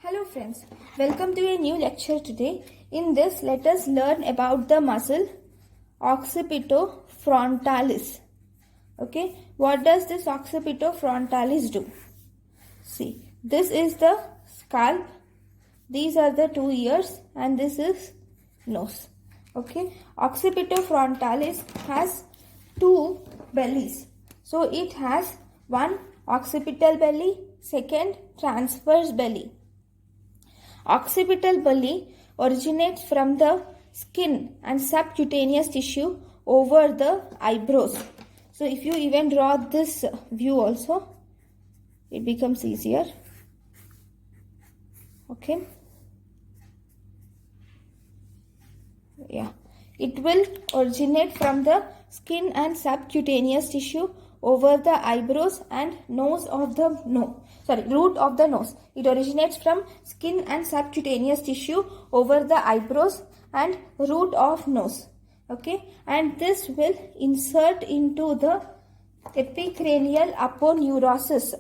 Hello friends, welcome to a new lecture today. In this, let us learn about the muscle occipitofrontalis. Okay, what does this occipitofrontalis do? See, this is the scalp, these are the two ears, and this is nose. Okay, occipitofrontalis has two bellies. So it has one occipital belly, second transverse belly. Occipital belly originates from the skin and subcutaneous tissue over the eyebrows. So if you even draw this view also, it becomes easier. Okay. Yeah. It will originate from the skin and subcutaneous tissue over the eyebrows and nose of the root of the nose. It originates from skin and subcutaneous tissue over the eyebrows and root of nose. Okay, and this will insert into the epicranial aponeurosis.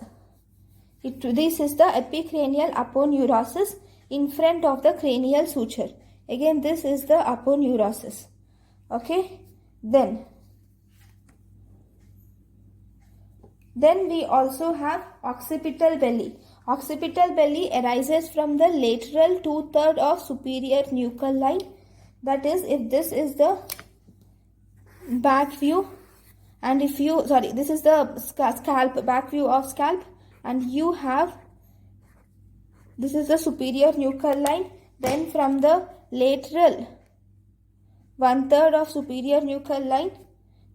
This is the epicranial aponeurosis in front of the cranial suture. Again, this is the aponeurosis. Okay, then we also have occipital belly. Occipital belly arises from the lateral 2/3 of superior nuchal line. That is, if this is the back view, and this is the scalp, back view of scalp, and you have, this is the superior nuchal line. Then from the lateral 1/3 of superior nuchal line,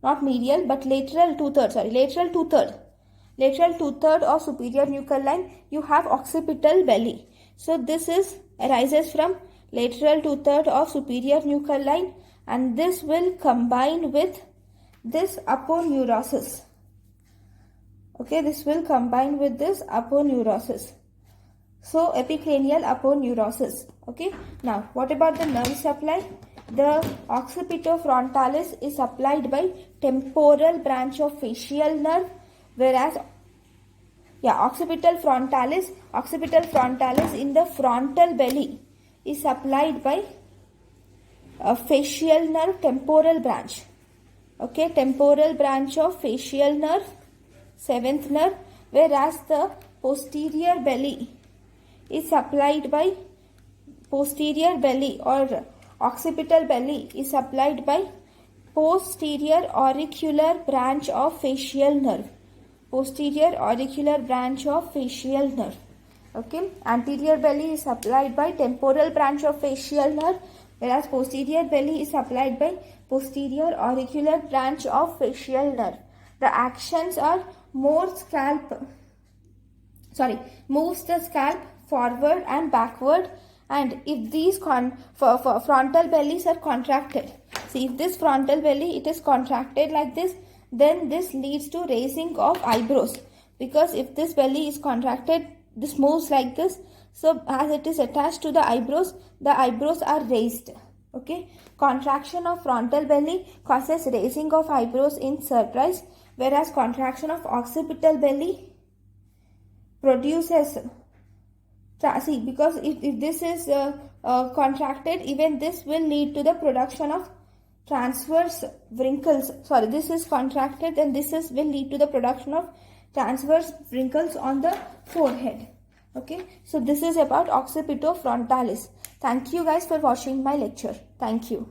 not medial but lateral 2/3, lateral 2/3 of superior nuchal line, you have occipital belly. So this arises from lateral 2/3 of superior nuchal line, and this will combine with this aponeurosis. Okay, this will combine with this aponeurosis. So epicranial aponeurosis. Okay, now what about the nerve supply? The occipitofrontalis is supplied by temporal branch of facial nerve, whereas occipital frontalis in the frontal belly is supplied by facial nerve, temporal branch. Okay, temporal branch of facial nerve, seventh nerve, whereas the posterior belly is supplied by occipital belly is supplied by posterior auricular branch of facial nerve. Posterior auricular branch of facial nerve. Okay, anterior belly is supplied by temporal branch of facial nerve, whereas posterior belly is supplied by posterior auricular branch of facial nerve. The actions are moves the scalp forward and backward, and if these frontal bellies are contracted, see, if this frontal belly, it is contracted like this, then this leads to raising of eyebrows, because if this belly is contracted, this moves like this. So as it is attached to the eyebrows are raised. Okay, contraction of frontal belly causes raising of eyebrows in surprise, whereas contraction of occipital belly produces, see, because if this is contracted, even this will lead to the production of transverse wrinkles. This is contracted, then will lead to the production of transverse wrinkles on the forehead. Okay, so this is about occipitofrontalis. Thank you guys for watching my lecture. Thank you.